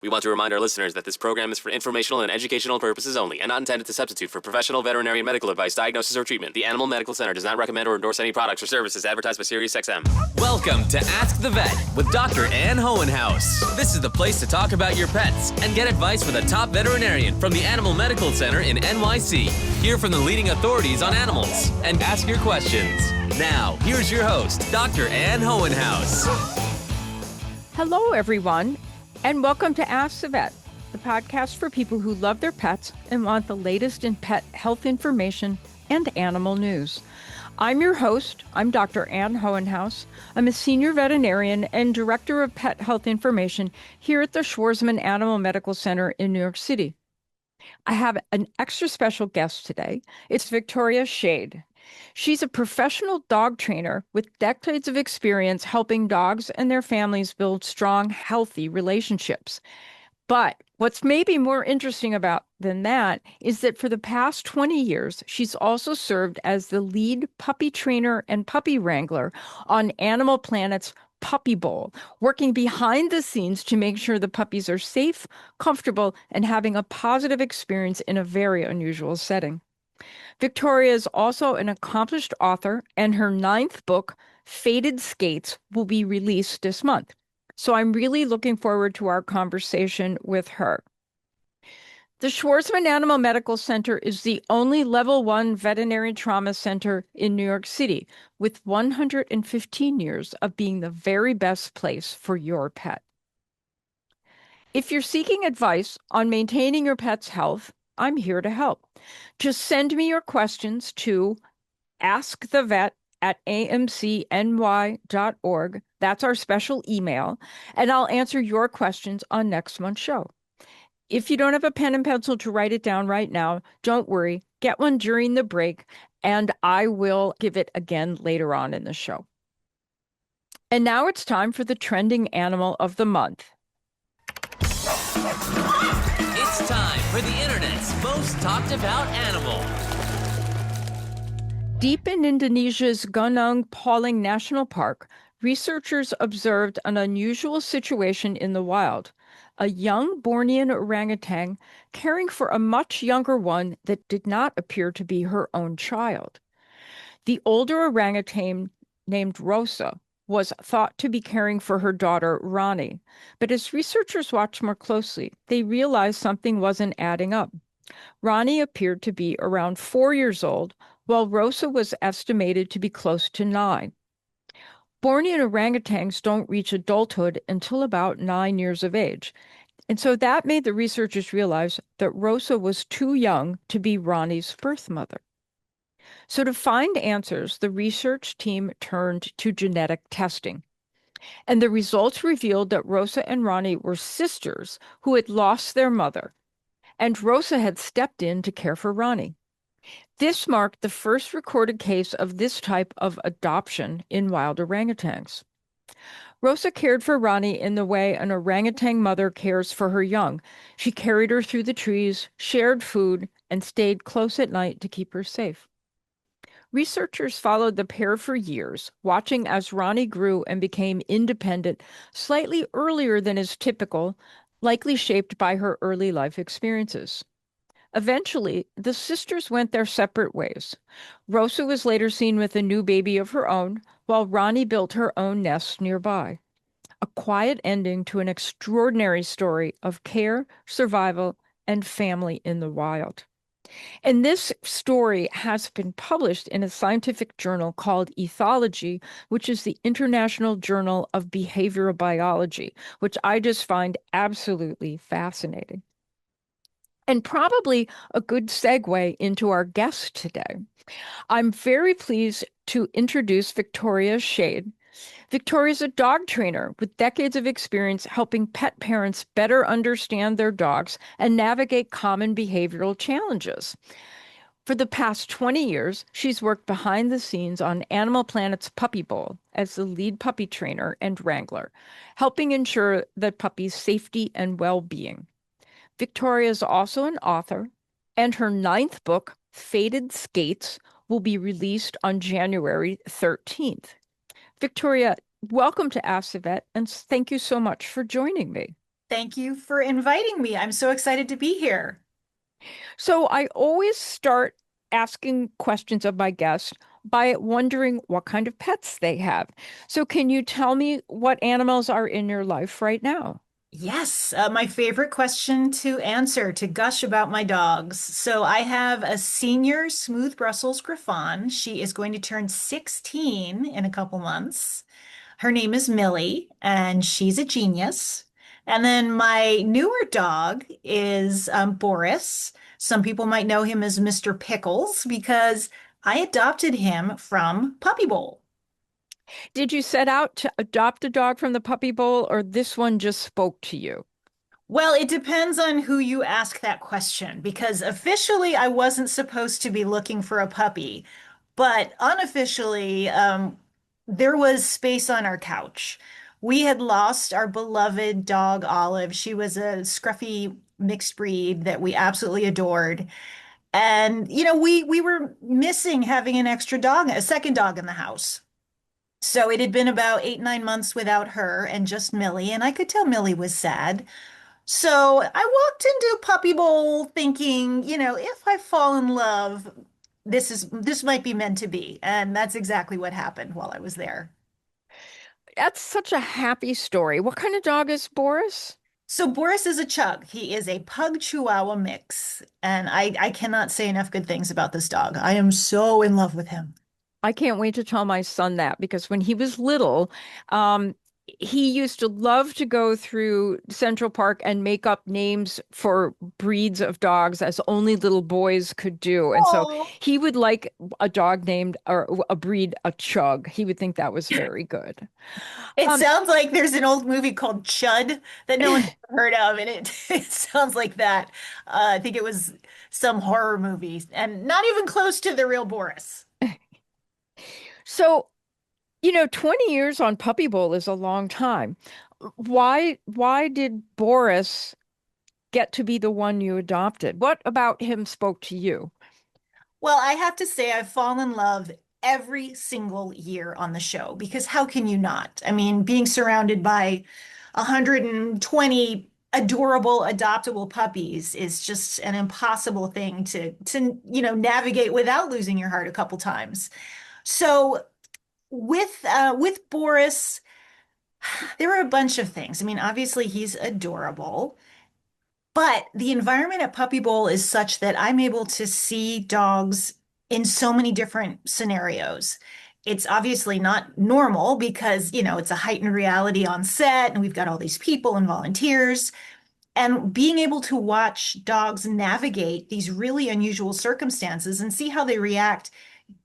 We want to remind our listeners that this program is for informational and educational purposes only and not intended to substitute for professional veterinary medical advice, diagnosis, or treatment. The Animal Medical Center does not recommend or endorse any products or services advertised by SiriusXM. Welcome to Ask the Vet with Dr. Ann Hohenhaus. This is the place to talk about your pets and get advice from the top veterinarian from the Animal Medical Center in NYC. Hear from the leading authorities on animals and ask your questions. Now, here's your host, Dr. Ann Hohenhaus. Hello, everyone, and welcome to Ask the Vet, the podcast for people who love their pets and want the latest in pet health information and animal news. I'm your host. I'm Dr. Ann Hohenhaus. I'm a senior veterinarian and director of pet health information here at the Schwarzman Animal Medical Center in New York City. I have an extra special guest today. It's Victoria Schade. She's a professional dog trainer with decades of experience helping dogs and their families build strong, healthy relationships. But what's maybe more interesting than that is that for the past 20 years, she's also served as the lead puppy trainer and puppy wrangler on Animal Planet's Puppy Bowl, working behind the scenes to make sure the puppies are safe, comfortable, and having a positive experience in a very unusual setting. Victoria is also an accomplished author, and her 9th book, Faded Skates, will be released this month. So I'm really looking forward to our conversation with her. The Schwarzman Animal Medical Center is the only Level 1 veterinary trauma center in New York City, with 115 years of being the very best place for your pet. If you're seeking advice on maintaining your pet's health, I'm here to help. Just send me your questions to askthevet@amcny.org. That's our special email, and I'll answer your questions on next month's show. If you don't have a pen and pencil to write it down right now, don't worry. Get one during the break, and I will give it again later on in the show. And now it's time for the trending animal of the month. It's time for the internet's most talked about animal. Deep in Indonesia's Gunung Peuling National Park, researchers observed an unusual situation in the wild. A young Bornean orangutan caring for a much younger one that did not appear to be her own child. The older orangutan, named Rosa, was thought to be caring for her daughter, Rani. But as researchers watched more closely, they realized something wasn't adding up. Rani appeared to be around 4 years old, while Rosa was estimated to be close to 9. Bornean orangutans don't reach adulthood until about 9 years of age. And so that made the researchers realize that Rosa was too young to be Rani's birth mother. So to find answers, the research team turned to genetic testing. And the results revealed that Rosa and Rani were sisters who had lost their mother, and Rosa had stepped in to care for Rani. This marked the first recorded case of this type of adoption in wild orangutans. Rosa cared for Rani in the way an orangutan mother cares for her young. She carried her through the trees, shared food, and stayed close at night to keep her safe. Researchers followed the pair for years, watching as Rani grew and became independent slightly earlier than is typical, likely shaped by her early life experiences. Eventually, the sisters went their separate ways. Rosa was later seen with a new baby of her own, while Rani built her own nest nearby. A quiet ending to an extraordinary story of care, survival, and family in the wild. And this story has been published in a scientific journal called Ethology, which is the International Journal of Behavioral Biology, which I just find absolutely fascinating. And probably a good segue into our guest today. I'm very pleased to introduce Victoria Schade. Victoria's a dog trainer with decades of experience helping pet parents better understand their dogs and navigate common behavioral challenges. For the past 20 years, she's worked behind the scenes on Animal Planet's Puppy Bowl as the lead puppy trainer and wrangler, helping ensure the puppies' safety and well-being. Victoria is also an author, and her 9th book, Faded Skates, will be released on January 13th. Victoria, welcome to Ask the Vet, and thank you so much for joining me. Thank you for inviting me. I'm so excited to be here. So I always start asking questions of my guests by wondering what kind of pets they have. So can you tell me what animals are in your life right now? Yes, my favorite question to answer, to gush about my dogs. So I have a senior smooth Brussels Griffon. She is going to turn 16 in a couple months. Her name is Millie, and she's a genius. And then my newer dog is Boris. Some people might know him as Mr. Pickles because I adopted him from Puppy Bowl. Did you set out to adopt a dog from the puppy bowl, or this one just spoke to you? Well, it depends on who you ask that question because officially I wasn't supposed to be looking for a puppy, but unofficially, there was space on our couch. We had lost our beloved dog, Olive. She was a scruffy mixed breed that we absolutely adored. And, we were missing having an extra dog, a second dog in the house. So it had been about 8, 9 months without her and just Millie, and I could tell Millie was sad. So I walked into Puppy Bowl thinking, if I fall in love, this might be meant to be. And that's exactly what happened while I was there. That's such a happy story. What kind of dog is Boris? So Boris is a chug. He is a pug chihuahua mix. And I cannot say enough good things about this dog. I am so in love with him. I can't wait to tell my son that because when he was little, um, he used to love to go through Central Park and make up names for breeds of dogs as only little boys could do. And so Oh, he would like a dog named or a breed a chug. He would think that was very good. it Um, sounds like there's an old movie called Chud that no one's ever heard of, and it it sounds like that. I think it was some horror movie, and not even close to the real Boris. so, 20 years on Puppy Bowl is a long time. Why did Boris get to be the one you adopted? What about him spoke to you? Well, I have to say, I've fallen in love every single year on the show because how can you not? I mean, being surrounded by 120 adorable, adoptable puppies is just an impossible thing to navigate without losing your heart a couple times. So with Boris, there were a bunch of things. I mean, obviously he's adorable. But the environment at Puppy Bowl is such that I'm able to see dogs in so many different scenarios. It's obviously not normal because, it's a heightened reality on set and we've got all these people and volunteers. And being able to watch dogs navigate these really unusual circumstances and see how they react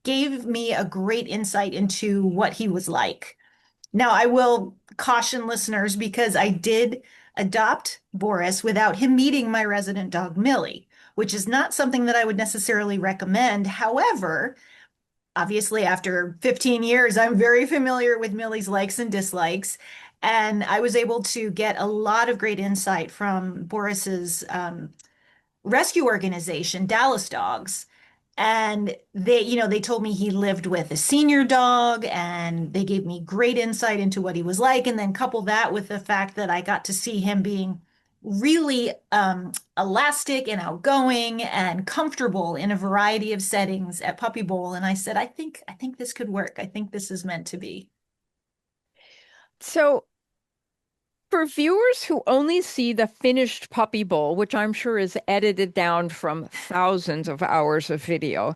gave me a great insight into what he was like. Now, I will caution listeners because I did adopt Boris without him meeting my resident dog, Millie, which is not something that I would necessarily recommend. However, obviously, after 15 years, I'm very familiar with Millie's likes and dislikes. And I was able to get a lot of great insight from Boris's rescue organization, Dallas Dogs. And they told me he lived with a senior dog and they gave me great insight into what he was like. And then couple that with the fact that I got to see him being really elastic and outgoing and comfortable in a variety of settings at Puppy Bowl. And I said, I think this could work. I think this is meant to be. So for viewers who only see the finished Puppy Bowl, which I'm sure is edited down from thousands of hours of video,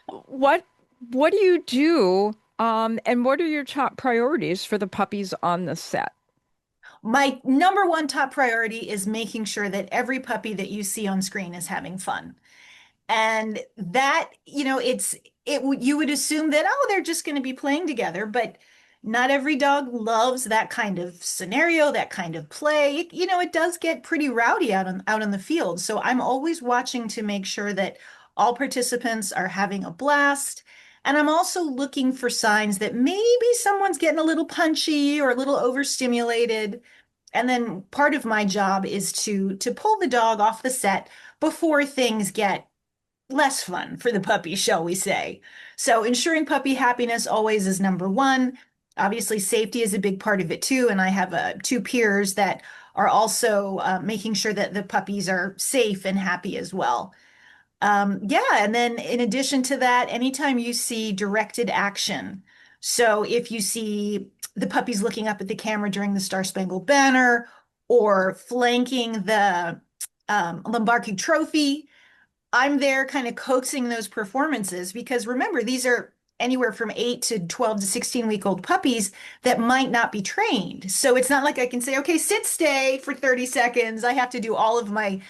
what what do you do? And what are your top priorities for the puppies on the set? My number one top priority is making sure that every puppy that you see on screen is having fun. And that, you would assume that, oh, they're just going to be playing together, but not every dog loves that kind of scenario, that kind of play. It does get pretty rowdy out on the field. So I'm always watching to make sure that all participants are having a blast. And I'm also looking for signs that maybe someone's getting a little punchy or a little overstimulated. And then part of my job is to pull the dog off the set before things get less fun for the puppy, shall we say. So ensuring puppy happiness always is number one. Obviously, safety is a big part of it too. And I have two peers that are also making sure that the puppies are safe and happy as well. Yeah, and then in addition to that, anytime you see directed action, so if you see the puppies looking up at the camera during the Star Spangled Banner or flanking the Lombardi Trophy, I'm there kind of coaxing those performances because remember, these are anywhere from 8 to 12 to 16-week-old puppies that might not be trained. So it's not like I can say, okay, sit, stay for 30 seconds. I have to do all of my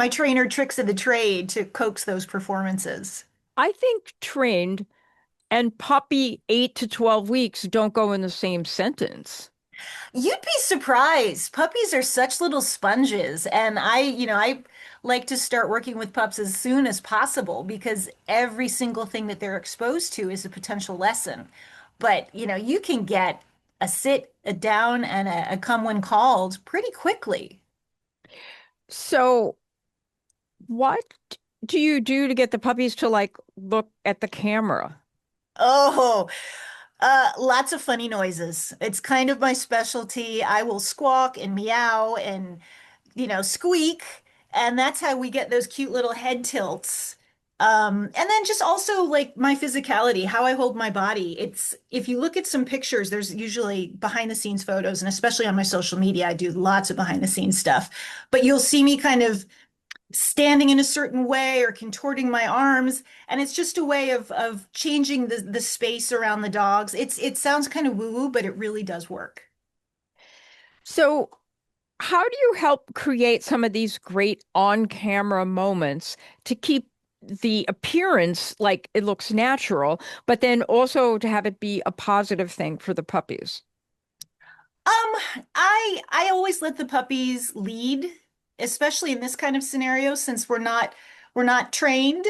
trainer tricks of the trade to coax those performances. I think trained and puppy 8 to 12 weeks don't go in the same sentence. You'd be surprised. Puppies are such little sponges. And I like to start working with pups as soon as possible because every single thing that they're exposed to is a potential lesson. But, you can get a sit, a down, and a come when called pretty quickly. So, what do you do to get the puppies to like look at the camera? Oh, lots of funny noises. It's kind of my specialty. I will squawk and meow and squeak. And that's how we get those cute little head tilts. And then just also like my physicality, how I hold my body. It's if you look at some pictures, there's usually behind the scenes photos, and especially on my social media, I do lots of behind the scenes stuff. But you'll see me kind of standing in a certain way or contorting my arms, and it's just a way of changing the space around the dogs. It sounds kind of woo-woo, but it really does work. So, how do you help create some of these great on-camera moments to keep the appearance like it looks natural, but then also to have it be a positive thing for the puppies? I always let the puppies lead, especially in this kind of scenario, since we're not trained.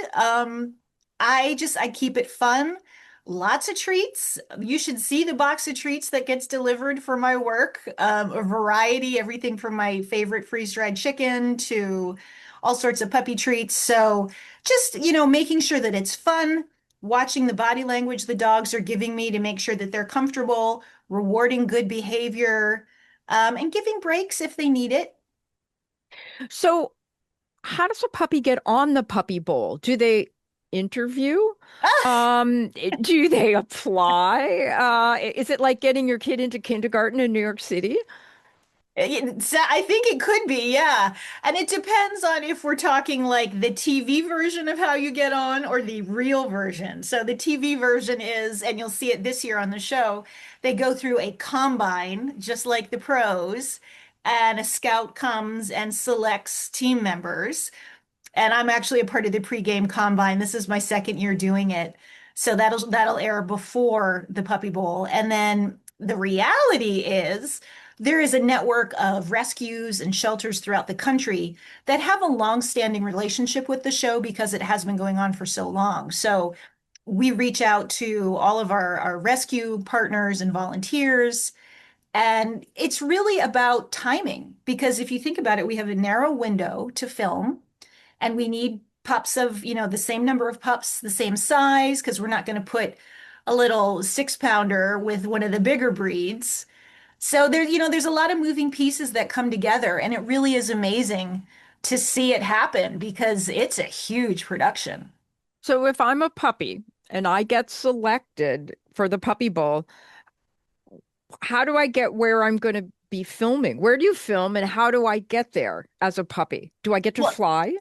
I keep it fun. Lots of treats. You should see the box of treats that gets delivered for my work. A variety, everything from my favorite freeze-dried chicken to all sorts of puppy treats. So just, making sure that it's fun, watching the body language the dogs are giving me to make sure that they're comfortable, rewarding good behavior, and giving breaks if they need it. So, how does a puppy get on the puppy bowl? Do they interview? Do they apply? Is it like getting your kid into kindergarten in New York City? I think it could be, yeah. And it depends on if we're talking like the TV version of how you get on or the real version. So the TV version is, and you'll see it this year on the show, they go through a combine, just like the pros, and a scout comes and selects team members. And I'm actually a part of the pregame combine. This is my second year doing it. So that'll air before the Puppy Bowl. And then the reality is there is a network of rescues and shelters throughout the country that have a long-standing relationship with the show because it has been going on for so long. So we reach out to all of our rescue partners and volunteers. And it's really about timing because if you think about it, we have a narrow window to film and we need pups of, the same number of pups, the same size, because we're not going to put a little 6-pounder with one of the bigger breeds. So there's a lot of moving pieces that come together, and it really is amazing to see it happen because it's a huge production. So, if I'm a puppy and I get selected for the puppy bowl, how do I get where I'm going to be filming? Where do you film and how do I get there as a puppy? Do I get to Well, fly?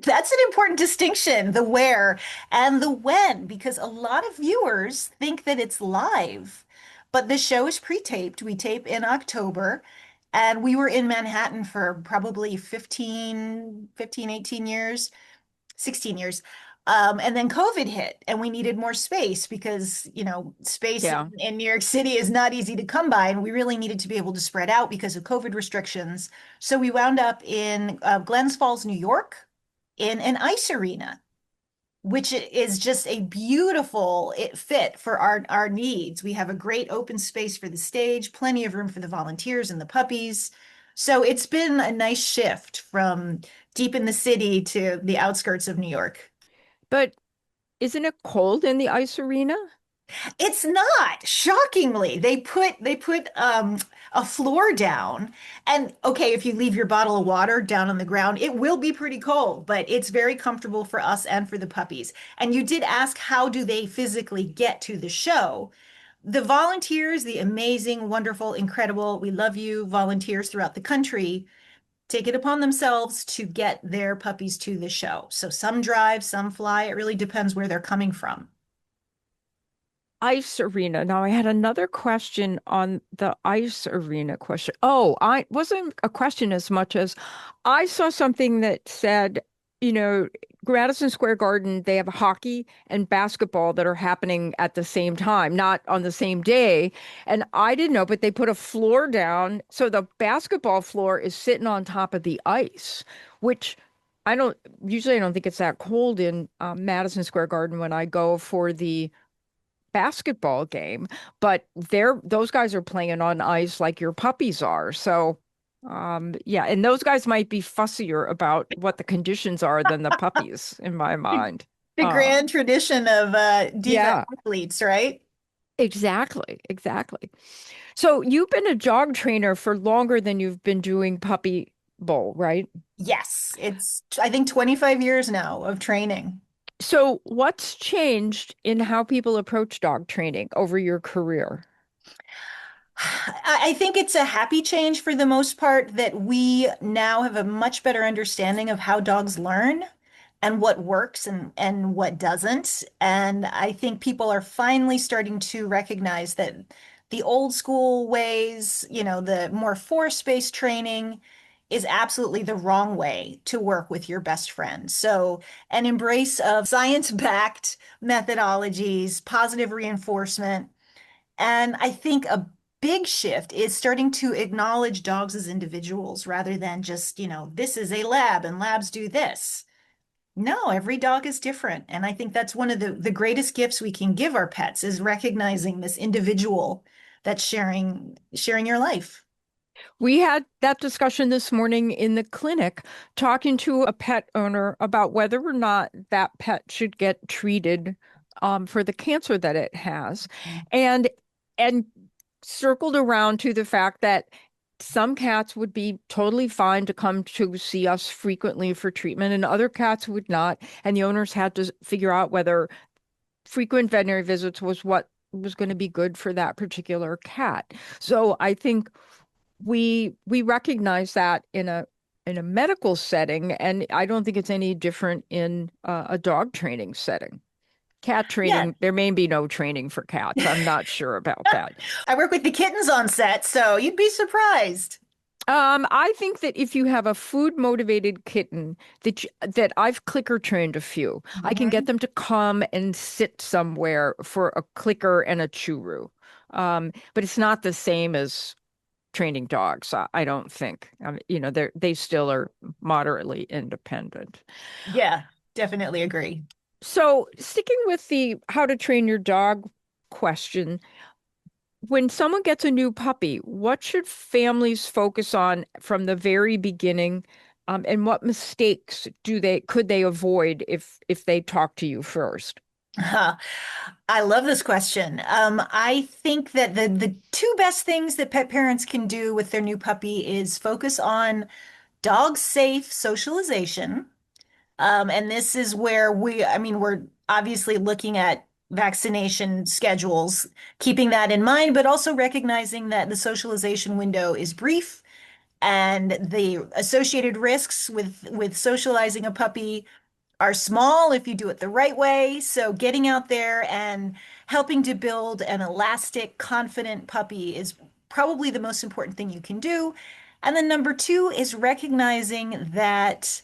that's an important distinction, the where and the when, because a lot of viewers think that it's live, but the show is pre-taped. We tape in October, and we were in Manhattan for probably 18 years, 16 years. And then COVID hit, and we needed more space because, space Yeah. in New York City is not easy to come by, and we really needed to be able to spread out because of COVID restrictions. So we wound up in Glens Falls, New York, in an ice arena, which is just a beautiful fit for our needs. We have a great open space for the stage, plenty of room for the volunteers and the puppies. So it's been a nice shift from deep in the city to the outskirts of New York. But isn't it cold in the ice arena? It's not. Shockingly, they put a floor down. And okay, if you leave your bottle of water down on the ground, it will be pretty cold, but it's very comfortable for us and for the puppies. And you did ask, how do they physically get to the show? The volunteers, the amazing, wonderful, incredible, we love you volunteers throughout the country, take it upon themselves to get their puppies to the show. So some drive, some fly. It really depends where they're coming from. Ice arena. Now, I had another question on the ice arena question. Oh, I wasn't a question as much as I saw something that said, you know, Madison Square Garden, they have hockey and basketball that are happening at the same time, not on the same day. And I didn't know, but they put a floor down. So the basketball floor is sitting on top of the ice, which I don't usually I don't think it's that cold in Madison Square Garden when I go for the basketball game, but those guys are playing on ice like your puppies are. So yeah, and those guys might be fussier about what the conditions are than the puppies in my mind. The Uh grand tradition of diva yeah, athletes, right? exactly, exactly. So you've been a dog trainer for longer than you've been doing puppy bowl, right? Yes, it's I think 25 years now of training. So what's changed in how people approach dog training over your career? I think it's a happy change for the most part that we now have a much better understanding of how dogs learn and what works and what doesn't. And I think people are finally starting to recognize that the old school ways, the more force-based training is absolutely the wrong way to work with your best friend. So an embrace of science-backed methodologies, positive reinforcement, and I think a big shift is starting to acknowledge dogs as individuals rather than just, this is a lab and labs do this. No, every dog is different. And I think that's one of the greatest gifts we can give our pets is recognizing this individual that's sharing your life. We had that discussion this morning in the clinic, talking to a pet owner about whether or not that pet should get treated for the cancer that it has, and and circled around to the fact that some cats would be totally fine to come to see us frequently for treatment, and other cats would not. And the owners had to figure out whether frequent veterinary visits was what was going to be good for that particular cat. So I think we recognize that in a medical setting, and I don't think it's any different in a dog training setting. Cat Yeah. training, there may be no training for cats. I'm not sure about that. I work with the kittens on set, so you'd be surprised. I think that if you have a food motivated kitten that I've clicker trained a few, I can get Mhm. them to come and sit somewhere for a clicker and a churu. But it's not the same as training dogs. I don't think. They still are moderately independent. Yeah, definitely agree. So, sticking with the how to train your dog question, when someone gets a new puppy, what should families focus on from the very beginning? And what mistakes could they avoid if they talk to you first? Huh. I love this question. I think that the two best things that pet parents can do with their new puppy is focus on dog safe socialization. And this is where I mean, we're obviously looking at vaccination schedules, keeping that in mind, but also recognizing that the socialization window is brief and the associated risks with socializing a puppy are small if you do it the right way. So getting out there and helping to build an elastic, confident puppy is probably the most important thing you can do. And then number two is recognizing that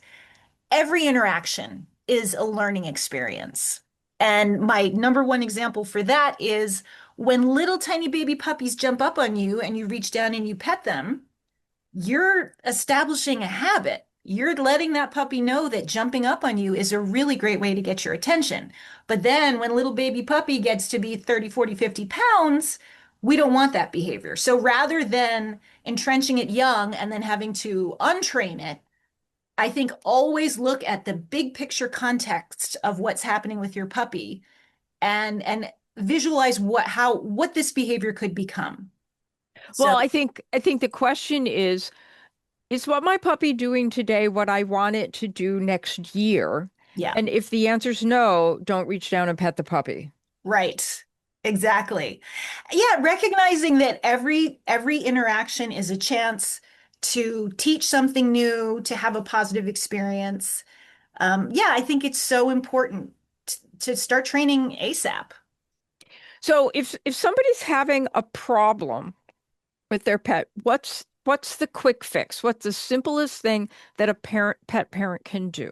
every interaction is a learning experience. And my number one example for that is when little tiny baby puppies jump up on you and you reach down and you pet them, you're establishing a habit. You're letting that puppy know that jumping up on you is a really great way to get your attention. But then when little baby puppy gets to be 30, 40, 50 pounds, we don't want that behavior. So rather than entrenching it young and then having to untrain it, I think always look at the big picture context of what's happening with your puppy and visualize what this behavior could become. So Well, I think the question is what my puppy doing today what I want it to do next year? yeah, And if the answer's no, don't reach down and pet the puppy. right. Exactly. Yeah, recognizing that every interaction is a chance to teach something new, to have a positive experience. Yeah, I think it's so important to start training ASAP. So if somebody's having a problem with their pet, what's the quick fix? What's the simplest thing that a pet parent can do?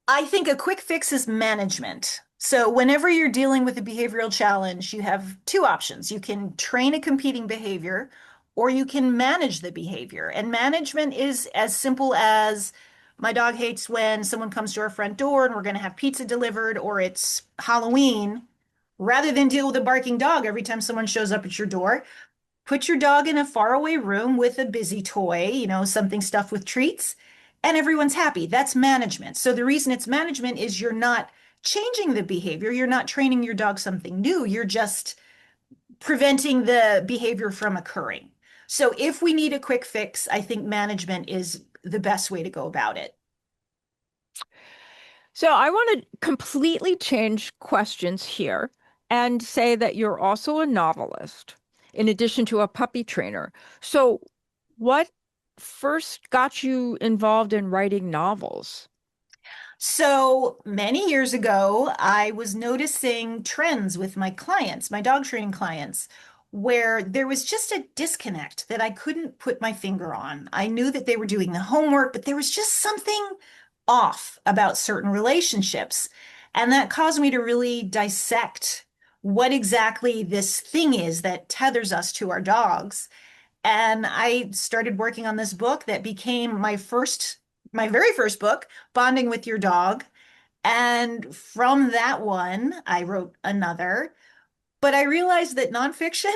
I think a quick fix is management. So whenever you're dealing with a behavioral challenge, you have two options. You can train a competing behavior or you can manage the behavior. And management is as simple as my dog hates when someone comes to our front door and we're going to have pizza delivered or it's Halloween. Rather than deal with a barking dog every time someone shows up at your door, put your dog in a faraway room with a busy toy, something stuffed with treats, and everyone's happy. That's management. So the reason it's management is you're not changing the behavior. You're not training your dog something new. You're just preventing the behavior from occurring. So if we need a quick fix, I think management is the best way to go about it. So I want to completely change questions here and say that you're also a novelist in addition to a puppy trainer. So what first got you involved in writing novels? So many years ago, I was noticing trends with my clients, my dog training clients, where there was just a disconnect that I couldn't put my finger on. I knew that they were doing the homework, but there was just something off about certain relationships. And that caused me to really dissect what exactly this thing is that tethers us to our dogs. And I started working on this book that became my very first book, Bonding with Your Dog. And from that one, I wrote another. But I realized that nonfiction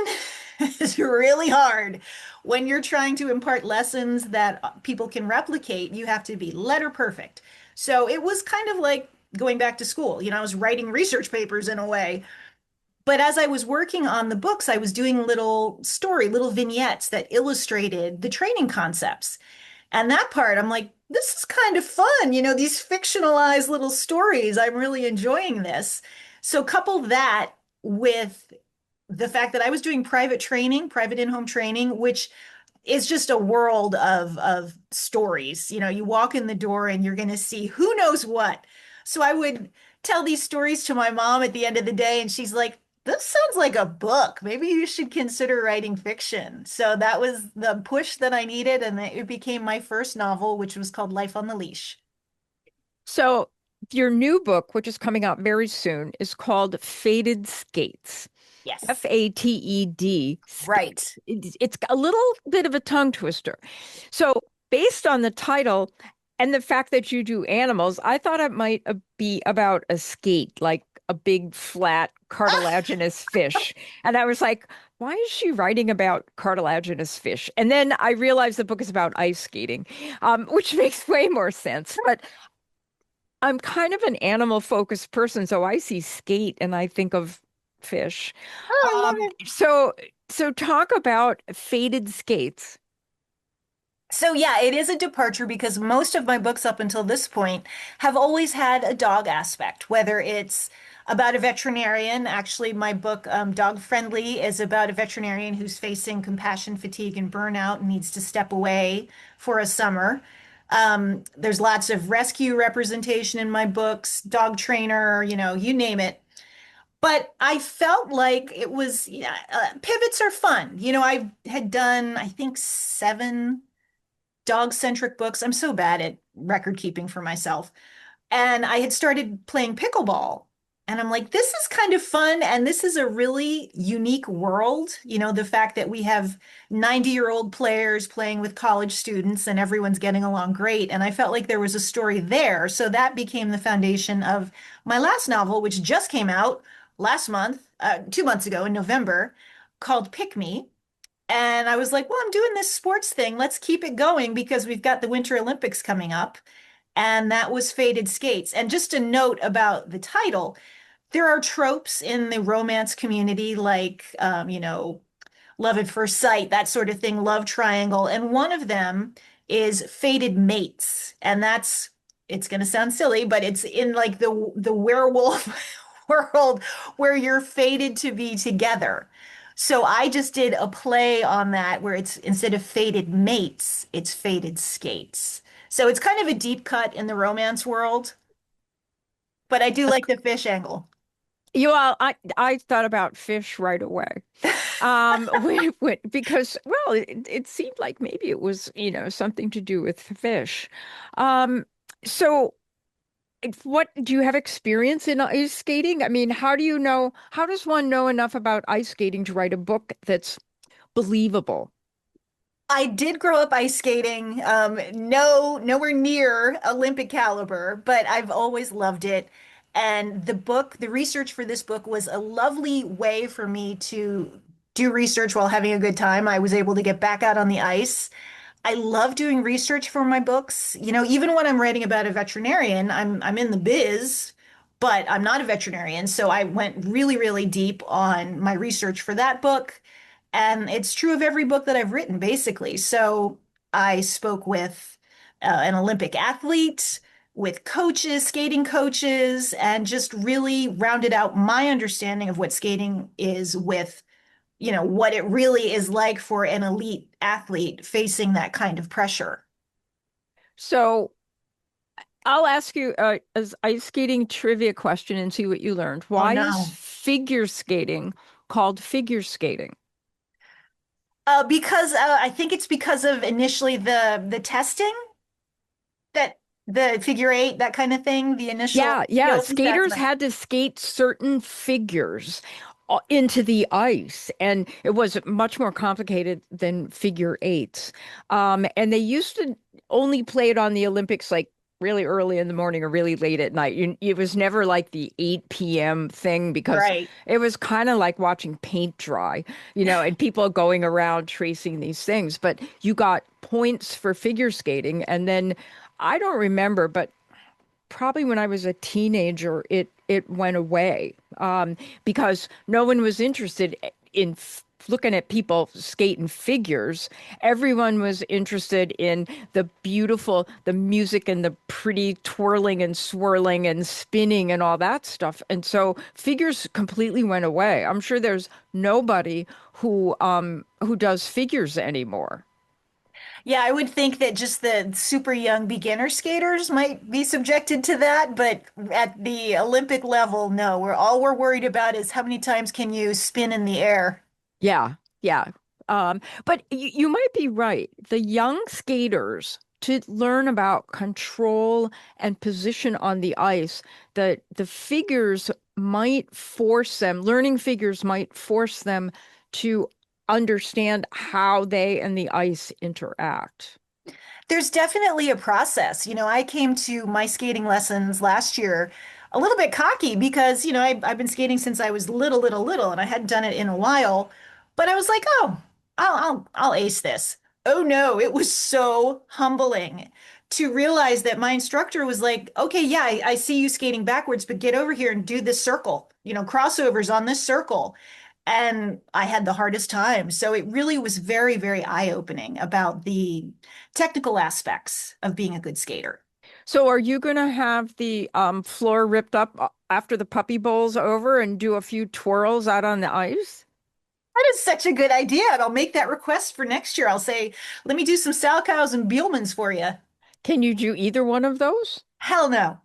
is really hard. When you're trying to impart lessons that people can replicate, you have to be letter perfect. So it was kind of like going back to school. I was writing research papers in a way. But as I was working on the books, I was doing little vignettes that illustrated the training concepts. And that part, I'm like, this is kind of fun, these fictionalized little stories. I'm really enjoying this. So couple that with the fact that I was doing private in-home training, which is just a world of stories. You walk in the door and you're going to see who knows what. So I would tell these stories to my mom at the end of the day, and she's like, this sounds like a book. Maybe you should consider writing fiction. So that was the push that I needed, and it became my first novel, which was called Life on the Leash. So your new book, which is coming out very soon, is called Faded Skates. Yes. Fated. Right. It's a little bit of a tongue twister. So based on the title and the fact that you do animals, I thought it might be about a skate, like a big flat cartilaginous fish. And I was like, why is she writing about cartilaginous fish? And then I realized the book is about ice skating, which makes way more sense. But I'm kind of an animal focused person, so I see skate and I think of fish. Oh, I love it. So talk about Faded Skates. So yeah, it is a departure because most of my books up until this point have always had a dog aspect, whether it's about a veterinarian. Actually, my book, Dog Friendly, is about a veterinarian who's facing compassion fatigue and burnout and needs to step away for a summer. There's lots of rescue representation in my books, dog trainer, you name it. But I felt like it was, yeah, pivots are fun. I had done, I think, 7 dog-centric books. I'm so bad at record keeping for myself. And I had started playing pickleball. And I'm like, this is kind of fun. And this is a really unique world. The fact that we have 90-year-old players playing with college students and everyone's getting along great. And I felt like there was a story there. So that became the foundation of my last novel, which just came out last month, 2 months ago in November, called Pick Me. And I was like, well, I'm doing this sports thing. Let's keep it going because we've got the Winter Olympics coming up. And that was Faded Skates. And just a note about the title, there are tropes in the romance community like, love at first sight, that sort of thing, love triangle. And one of them is fated mates. And it's going to sound silly, but it's in like the werewolf world where you're fated to be together. So I just did a play on that where it's instead of fated mates, it's fated skates. So it's kind of a deep cut in the romance world, but I do like the fish angle. I thought about fish right away. Because, well, it seemed like maybe it was, something to do with fish. Um, so what do you have experience in ice skating? I mean, how does one know enough about ice skating to write a book that's believable? I did grow up ice skating, nowhere near Olympic caliber, but I've always loved it. And the research for this book was a lovely way for me to do research while having a good time. I was able to get back out on the ice. I love doing research for my books. Even when I'm writing about a veterinarian, I'm in the biz, but I'm not a veterinarian. So I went really, really deep on my research for that book. And it's true of every book that I've written, basically. So I spoke with an Olympic athlete, with coaches, skating coaches, and just really rounded out my understanding of what skating is with, what it really is like for an elite athlete facing that kind of pressure. So I'll ask you a ice skating trivia question and see what you learned. Oh Why is no. figure skating called figure skating? Because I think it's because of initially the testing that the figure eight, that kind of thing, the initial Yeah, yeah. skills. That's Skaters right. had to skate certain figures into the ice, and it was much more complicated than figure eights. And they used to only play it on the Olympics like really early in the morning or really late at night. It was never like the 8 p.m. thing because Right. it was kind of like watching paint dry, and people going around tracing these things. But you got points for figure skating, and then I don't remember, but probably when I was a teenager, it went away because no one was interested in looking at people skate in figures. Everyone was interested in the music and the pretty twirling and swirling and spinning and all that stuff. And so figures completely went away. I'm sure there's nobody who does figures anymore. Yeah, I would think that just the super young beginner skaters might be subjected to that, but at the Olympic level, no. We're worried about is how many times can you spin in the air. Yeah, yeah. But you might be right. The young skaters to learn about control and position on the ice, the figures might force them, learning figures might force them to understand how they and the ice interact. There's definitely a process. I came to my skating lessons last year a little bit cocky because, I've been skating since I was little, and I hadn't done it in a while. But I was like, oh, I'll ace this. Oh no, it was so humbling to realize that my instructor was like, okay, yeah, I see you skating backwards, but get over here and do this circle, crossovers on this circle. And I had the hardest time. So it really was very, very eye-opening about the technical aspects of being a good skater. So are you going to have the floor ripped up after the puppy bowl's over and do a few twirls out on the ice? That is such a good idea. And I'll make that request for next year. I'll say, let me do some Salchows and Bielmans for you. Can you do either one of those? Hell no.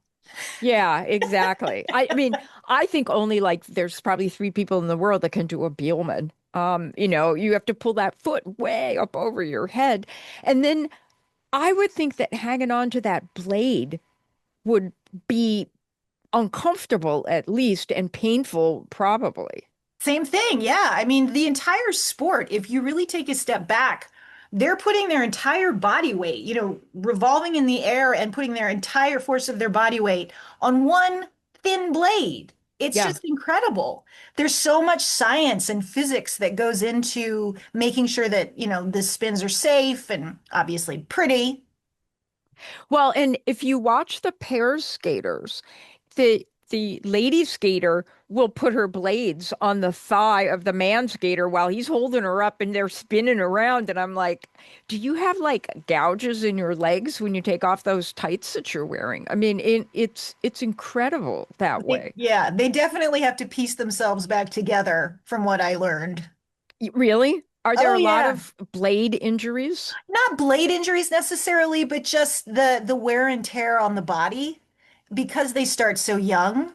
Yeah, exactly. I mean, I think only like there's probably three people in the world that can do a Bielman. You have to pull that foot way up over your head. And then I would think that hanging on to that blade would be uncomfortable at least and painful probably. Same thing. Yeah. I mean, the entire sport, if you really take a step back, they're putting their entire body weight, revolving in the air and putting their entire force of their body weight on one thin blade. It's Yeah. just incredible. There's so much science and physics that goes into making sure that, the spins are safe and obviously pretty. Well, and if you watch the pair skaters, the the lady skater will put her blades on the thigh of the man skater while he's holding her up and they're spinning around. And I'm like, do you have like gouges in your legs when you take off those tights that you're wearing? I mean, it's incredible that way. Yeah, they definitely have to piece themselves back together from what I learned. Really? Are there Oh a lot yeah. of blade injuries? Not blade injuries necessarily, but just the wear and tear on the body because they start so young,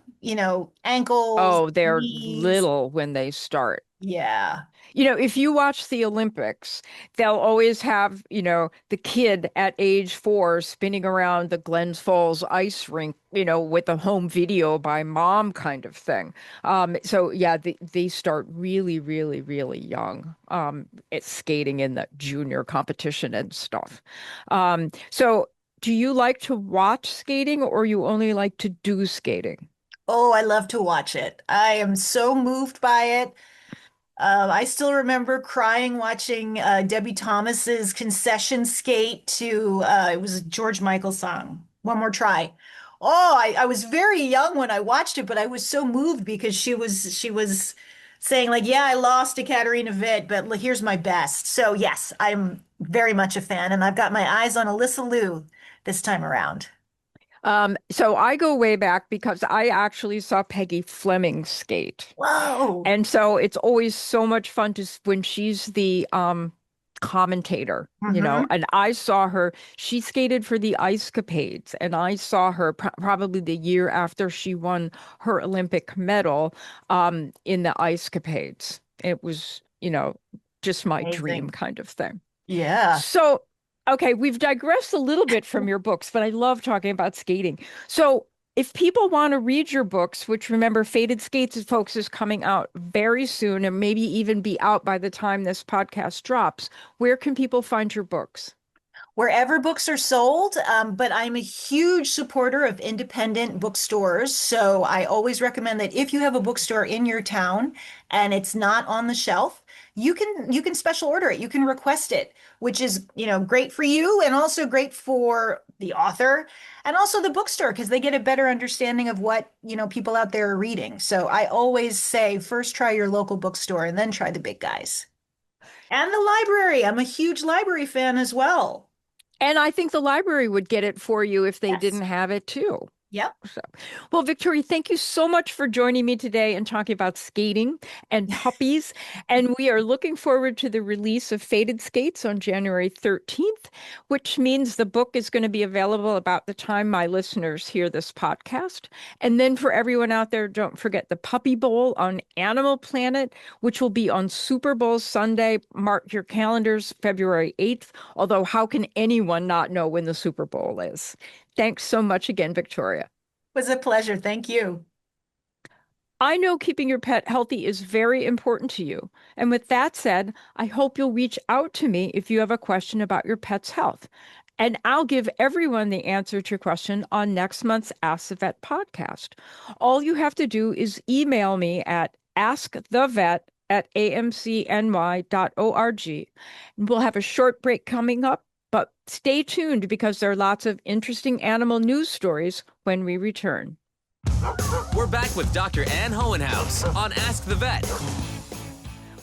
ankles, Oh, they're knees. little when they start. Yeah. If you watch the Olympics, they'll always have, the kid at age 4 spinning around the Glens Falls ice rink, with a home video by mom kind of thing. So yeah, they start really, really, really young, it's skating in the junior competition and stuff. So do you like to watch skating or you only like to do skating? Oh, I love to watch it. I am so moved by it. I still remember crying watching Debbie Thomas's concession skate to it was a George Michael song, One More Try. Oh, I was very young when I watched it, but I was so moved because she was saying like, yeah, I lost to Katarina Witt, but here's my best. So yes, I'm very much a fan, and I've got my eyes on Alyssa Liu this time around. So I go way back because I actually saw Peggy Fleming skate. Whoa. And so it's always so much fun when she's the commentator, Hmm. and I saw her, she skated for the Ice Capades, and I saw her probably the year after she won her Olympic medal in the Ice Capades. It was, just my dream Amazing. kind of thing. Yeah. So, okay, we've digressed a little bit from your books, but I love talking about skating. So, if people want to read your books, which remember, Faded Skates, folks, is coming out very soon and maybe even be out by the time this podcast drops, where can people find your books? Wherever books are sold, but I'm a huge supporter of independent bookstores. So I always recommend that if you have a bookstore in your town and it's not on the shelf, you can special order it. You can request it, which is, great for you and also great for the author and also the bookstore because they get a better understanding of what, people out there are reading. So I always say first try your local bookstore and then try the big guys. And the library. I'm a huge library fan as well. And I think the library would get it for you if they Yes. didn't have it too. Yep. So, well, Victoria, thank you so much for joining me today and talking about skating and puppies. And we are looking forward to the release of Faded Skates on January 13th, which means the book is going to be available about the time my listeners hear this podcast. And then for everyone out there, don't forget the Puppy Bowl on Animal Planet, which will be on Super Bowl Sunday. Mark your calendars, February 8th. Although, how can anyone not know when the Super Bowl is? Thanks so much again, Victoria. Was a pleasure. Thank you. I know keeping your pet healthy is very important to you. And with that said, I hope you'll reach out to me if you have a question about your pet's health. And I'll give everyone the answer to your question on next month's Ask the Vet podcast. All you have to do is email me at askthevet@amcny.org. And we'll have a short break coming up, but stay tuned because there are lots of interesting animal news stories when we return. We're back with Dr. Ann Hohenhaus on Ask the Vet.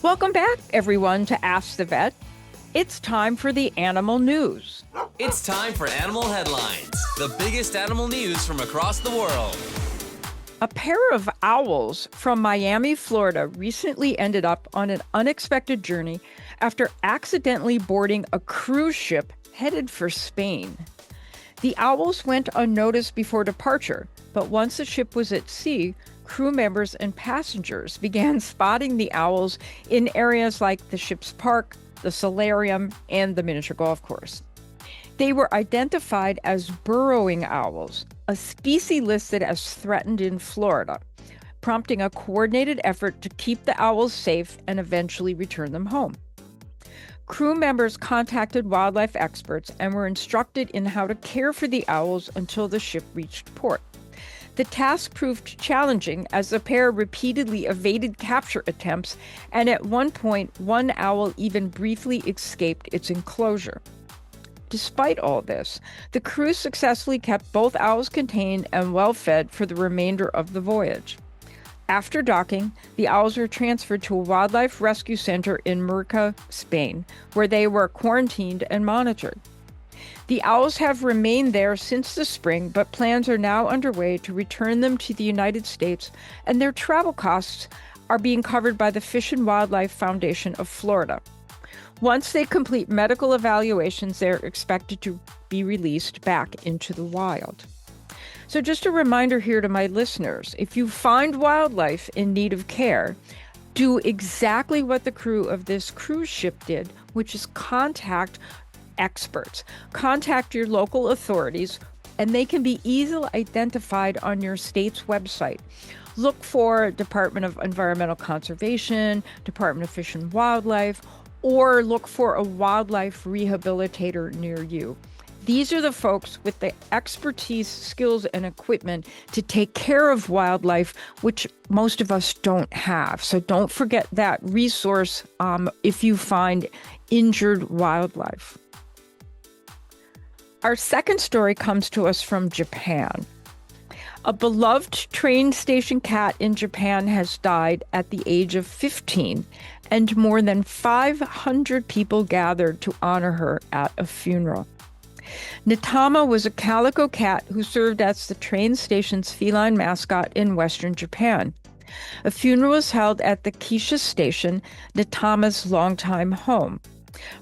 Welcome back, everyone, to Ask the Vet. It's time for the animal news. It's time for Animal Headlines, the biggest animal news from across the world. A pair of owls from Miami, Florida, recently ended up on an unexpected journey after accidentally boarding a cruise ship headed for Spain. The owls went unnoticed before departure, but once the ship was at sea, crew members and passengers began spotting the owls in areas like the ship's park, the solarium, and the miniature golf course. They were identified as burrowing owls, a species listed as threatened in Florida, prompting a coordinated effort to keep the owls safe and eventually return them home. Crew members contacted wildlife experts and were instructed in how to care for the owls until the ship reached port. The task proved challenging as the pair repeatedly evaded capture attempts, and at one point, one owl even briefly escaped its enclosure. Despite all this, the crew successfully kept both owls contained and well fed for the remainder of the voyage. After docking, the owls were transferred to a wildlife rescue center in Murcia, Spain, where they were quarantined and monitored. The owls have remained there since the spring, but plans are now underway to return them to the United States, and their travel costs are being covered by the Fish and Wildlife Foundation of Florida. Once they complete medical evaluations, they're expected to be released back into the wild. So just a reminder here to my listeners, if you find wildlife in need of care, do exactly what the crew of this cruise ship did, which is contact experts. Contact your local authorities, and they can be easily identified on your state's website. Look for Department of Environmental Conservation, Department of Fish and Wildlife, or look for a wildlife rehabilitator near you. These are the folks with the expertise, skills, and equipment to take care of wildlife, which most of us don't have. So don't forget that resource if you find injured wildlife. Our second story comes to us from Japan. A beloved train station cat in Japan has died at the age of 15, and more than 500 people gathered to honor her at a funeral. Natama was a calico cat who served as the train station's feline mascot in western Japan. A funeral was held at the Kisha station, Natama's longtime home.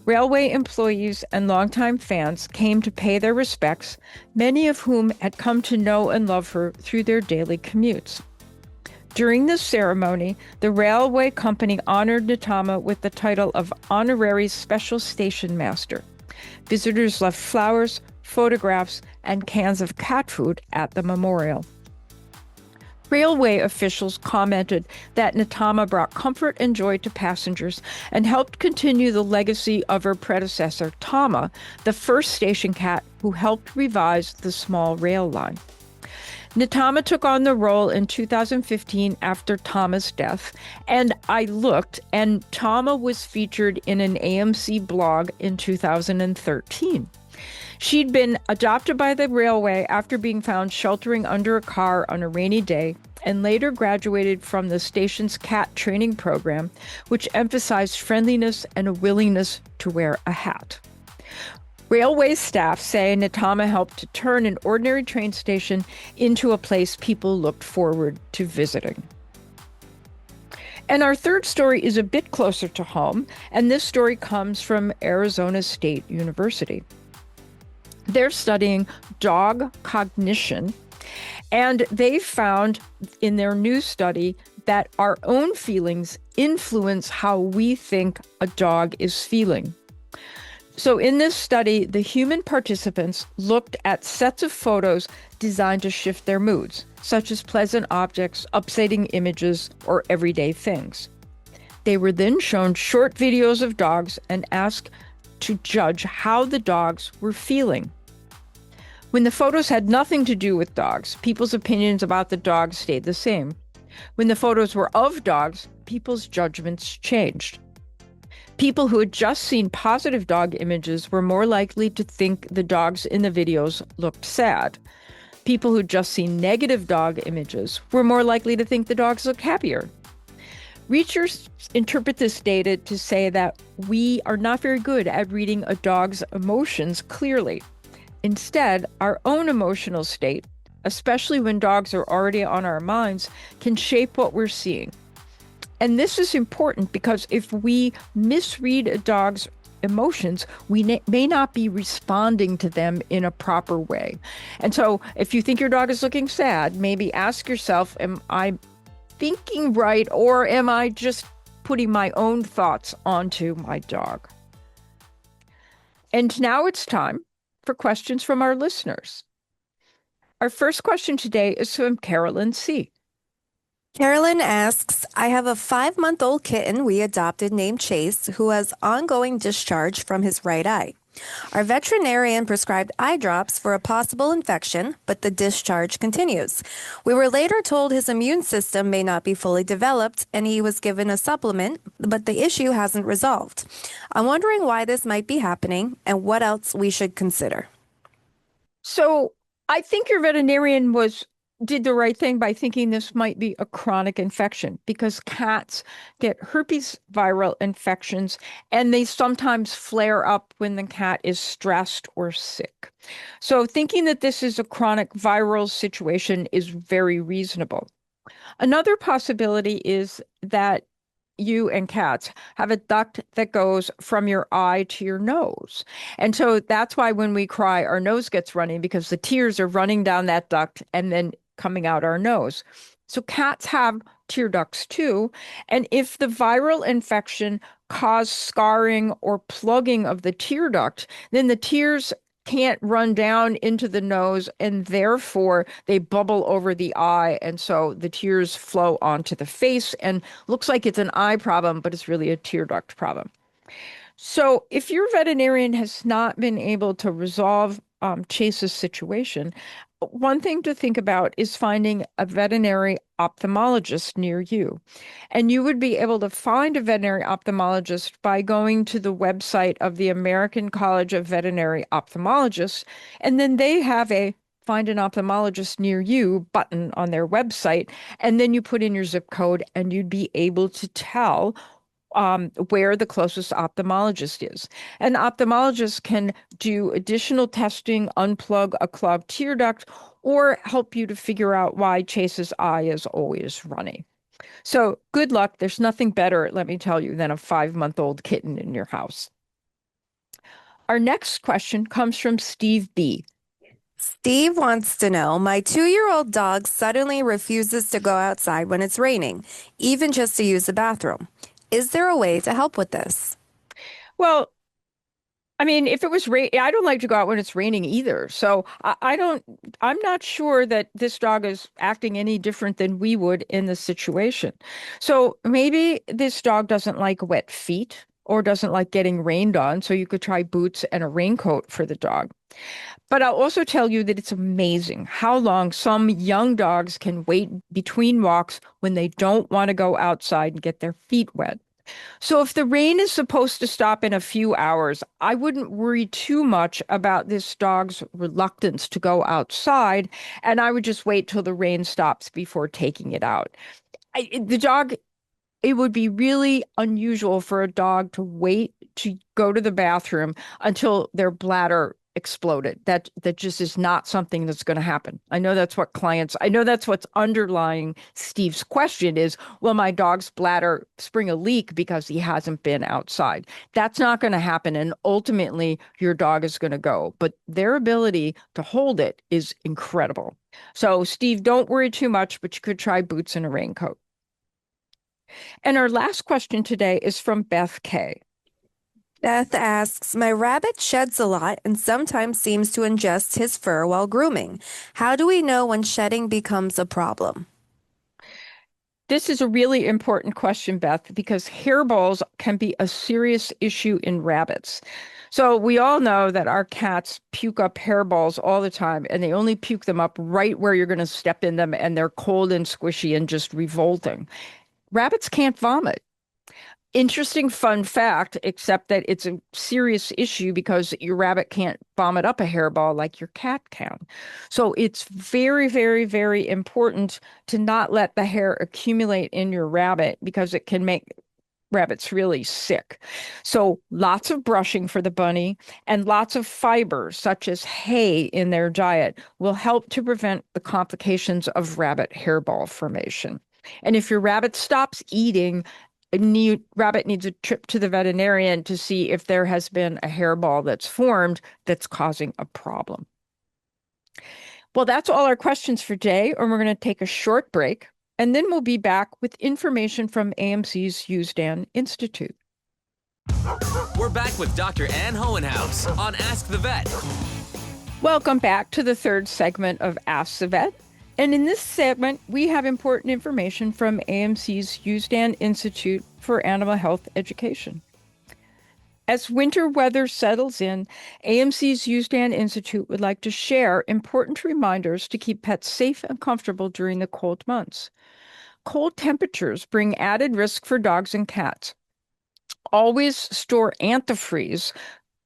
Railway employees and longtime fans came to pay their respects, many of whom had come to know and love her through their daily commutes. During this ceremony, the railway company honored Natama with the title of Honorary Special Station Master. Visitors left flowers, photographs, and cans of cat food at the memorial. Railway officials commented that Natama brought comfort and joy to passengers and helped continue the legacy of her predecessor, Tama, the first station cat who helped revise the small rail line. Natama took on the role in 2015 after Tama's death, and I looked, and Tama was featured in an AMC blog in 2013. She'd been adopted by the railway after being found sheltering under a car on a rainy day, and later graduated from the station's cat training program, which emphasized friendliness and a willingness to wear a hat. Railway staff say Natama helped to turn an ordinary train station into a place people looked forward to visiting. And our third story is a bit closer to home, and this story comes from Arizona State University. They're studying dog cognition, and they found in their new study that our own feelings influence how we think a dog is feeling. So in this study, the human participants looked at sets of photos designed to shift their moods, such as pleasant objects, upsetting images, or everyday things. They were then shown short videos of dogs and asked to judge how the dogs were feeling. When the photos had nothing to do with dogs, people's opinions about the dogs stayed the same. When the photos were of dogs, people's judgments changed. People who had just seen positive dog images were more likely to think the dogs in the videos looked sad. People who had just seen negative dog images were more likely to think the dogs looked happier. Researchers interpret this data to say that we are not very good at reading a dog's emotions clearly. Instead, our own emotional state, especially when dogs are already on our minds, can shape what we're seeing. And this is important because if we misread a dog's emotions, we may not be responding to them in a proper way. And so if you think your dog is looking sad, maybe ask yourself, am I thinking right, or am I just putting my own thoughts onto my dog? And now it's time for questions from our listeners. Our first question today is from Carolyn C. Carolyn asks, I have a 5-month-old kitten we adopted named Chase who has ongoing discharge from his right eye. Our veterinarian prescribed eye drops for a possible infection, but the discharge continues. We were later told his immune system may not be fully developed and he was given a supplement, but the issue hasn't resolved. I'm wondering why this might be happening and what else we should consider. So I think your veterinarian did the right thing by thinking this might be a chronic infection because cats get herpes viral infections and they sometimes flare up when the cat is stressed or sick. So thinking that this is a chronic viral situation is very reasonable. Another possibility is that you and cats have a duct that goes from your eye to your nose. And so that's why when we cry, our nose gets running because the tears are running down that duct and then coming out our nose. So cats have tear ducts too. And if the viral infection caused scarring or plugging of the tear duct, then the tears can't run down into the nose and therefore they bubble over the eye. And so the tears flow onto the face and looks like it's an eye problem, but it's really a tear duct problem. So if your veterinarian has not been able to resolve Chase's situation, one thing to think about is finding a veterinary ophthalmologist near you. And you would be able to find a veterinary ophthalmologist by going to the website of the American College of Veterinary Ophthalmologists. And then they have a Find an Ophthalmologist Near You button on their website. And then you put in your zip code and you'd be able to tell where the closest ophthalmologist is. An ophthalmologist can do additional testing, unplug a clogged tear duct, or help you to figure out why Chase's eye is always running. So good luck. There's nothing better, let me tell you, than a 5-month-old kitten in your house. Our next question comes from Steve B. Steve wants to know, my 2-year-old dog suddenly refuses to go outside when it's raining, even just to use the bathroom. Is there a way to help with this? Well, I mean, if it was I don't like to go out when it's raining either. So I'm not sure that this dog is acting any different than we would in this situation. So maybe this dog doesn't like wet feet or doesn't like getting rained on. So you could try boots and a raincoat for the dog. But I'll also tell you that it's amazing how long some young dogs can wait between walks when they don't want to go outside and get their feet wet. So if the rain is supposed to stop in a few hours, I wouldn't worry too much about this dog's reluctance to go outside, and I would just wait till the rain stops before taking it out. It would be really unusual for a dog to wait to go to the bathroom until their bladder exploded. That just is not something that's going to happen. I know that's what's underlying Steve's question is, will my dog's bladder spring a leak because he hasn't been outside? That's not going to happen. And ultimately, your dog is going to go. But their ability to hold it is incredible. So, Steve, don't worry too much, but you could try boots and a raincoat. And our last question today is from Beth K. Beth asks, my rabbit sheds a lot and sometimes seems to ingest his fur while grooming. How do we know when shedding becomes a problem? This is a really important question, Beth, because hairballs can be a serious issue in rabbits. So we all know that our cats puke up hairballs all the time, and they only puke them up right where you're going to step in them, and they're cold and squishy and just revolting. Rabbits can't vomit. Interesting fun fact, except that it's a serious issue because your rabbit can't vomit up a hairball like your cat can. So it's very, very, very important to not let the hair accumulate in your rabbit because it can make rabbits really sick. So lots of brushing for the bunny and lots of fiber, such as hay in their diet, will help to prevent the complications of rabbit hairball formation. And if your rabbit stops eating, rabbit needs a trip to the veterinarian to see if there has been a hairball that's formed that's causing a problem. Well, that's all our questions for today, and we're going to take a short break, and then we'll be back with information from AMC's Usedan Institute. We're back with Dr. Ann Hohenhaus on Ask the Vet. Welcome back to the third segment of Ask the Vet. And in this segment, we have important information from AMC's Usedan Institute for Animal Health Education. As winter weather settles in, AMC's Usdan Institute would like to share important reminders to keep pets safe and comfortable during the cold months. Cold temperatures bring added risk for dogs and cats. Always store antifreeze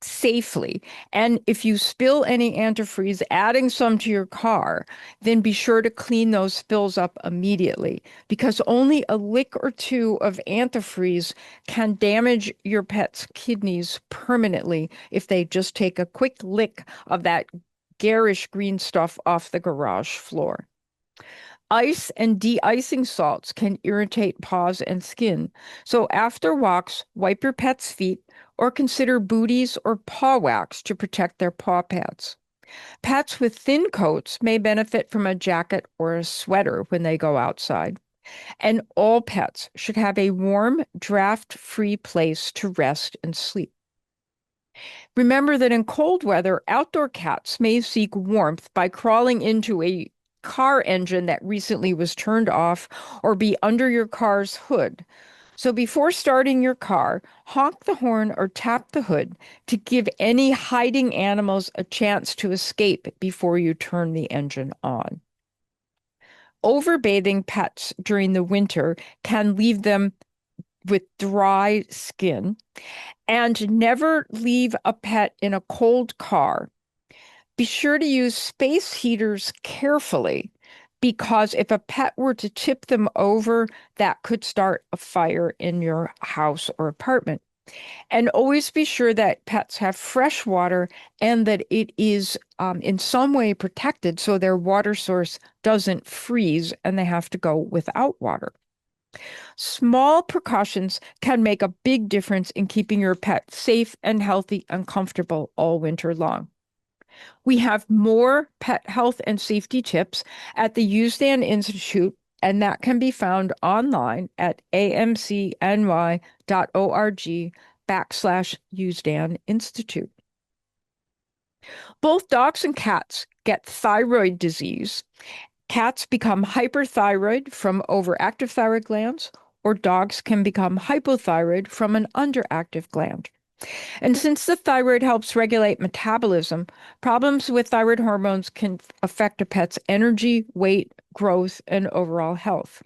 safely. And if you spill any antifreeze, adding some to your car, then be sure to clean those spills up immediately, because only a lick or two of antifreeze can damage your pet's kidneys permanently if they just take a quick lick of that garish green stuff off the garage floor. Ice and de-icing salts can irritate paws and skin. So after walks, wipe your pet's feet or consider booties or paw wax to protect their paw pads. Pets with thin coats may benefit from a jacket or a sweater when they go outside. And all pets should have a warm, draft-free place to rest and sleep. Remember that in cold weather, outdoor cats may seek warmth by crawling into a car engine that recently was turned off or be under your car's hood. So before starting your car, honk the horn or tap the hood to give any hiding animals a chance to escape before you turn the engine on. Overbathing pets during the winter can leave them with dry skin, and never leave a pet in a cold car. Be sure to use space heaters carefully, because if a pet were to tip them over, that could start a fire in your house or apartment. And always be sure that pets have fresh water and that it is in some way protected so their water source doesn't freeze and they have to go without water. Small precautions can make a big difference in keeping your pet safe and healthy and comfortable all winter long. We have more pet health and safety tips at the Usdan Institute, and that can be found online at amcny.org/Usdan Institute. Both dogs and cats get thyroid disease. Cats become hyperthyroid from overactive thyroid glands, or dogs can become hypothyroid from an underactive gland. And since the thyroid helps regulate metabolism, problems with thyroid hormones can affect a pet's energy, weight, growth, and overall health.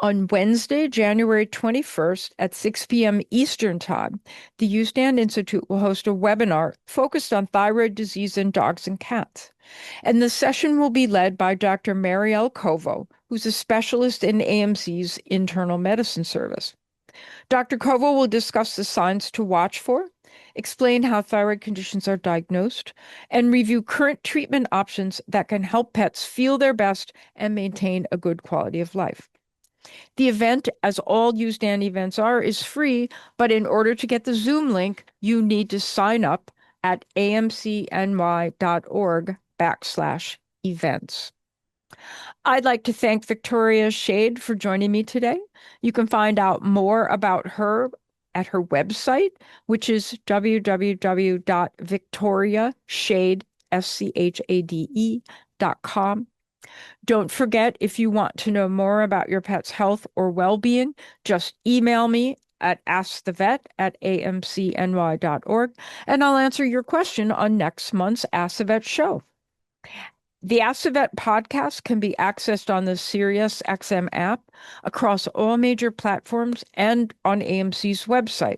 On Wednesday, January 21st at 6 p.m. Eastern Time, the Usdan Institute will host a webinar focused on thyroid disease in dogs and cats. And the session will be led by Dr. Marielle Kovo, who's a specialist in AMC's internal medicine service. Dr. Kovo will discuss the signs to watch for, explain how thyroid conditions are diagnosed, and review current treatment options that can help pets feel their best and maintain a good quality of life. The event, as all Usdan events are, is free, but in order to get the Zoom link, you need to sign up at amcny.org/events. I'd like to thank Victoria Schade for joining me today. You can find out more about her at her website, which is www.victoriashade.com. Don't forget, if you want to know more about your pet's health or well-being, just email me at askthevet@amcny.org, and I'll answer your question on next month's Ask the Vet show. The Ask the Vet podcast can be accessed on the SiriusXM app, across all major platforms, and on AMC's website.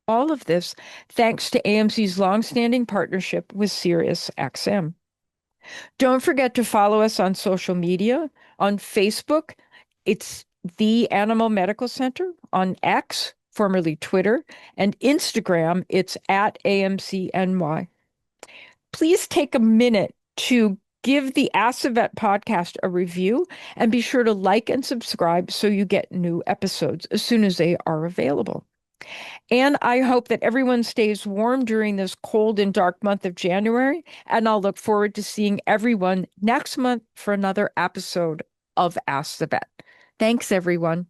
All of this thanks to AMC's longstanding partnership with SiriusXM. Don't forget to follow us on social media. On Facebook, it's The Animal Medical Center. On X, formerly Twitter, and Instagram, it's at AMCNY. Please take a minute to give the Ask the Vet podcast a review, and be sure to like and subscribe so you get new episodes as soon as they are available. And I hope that everyone stays warm during this cold and dark month of January, and I'll look forward to seeing everyone next month for another episode of Ask the Vet. Thanks, everyone.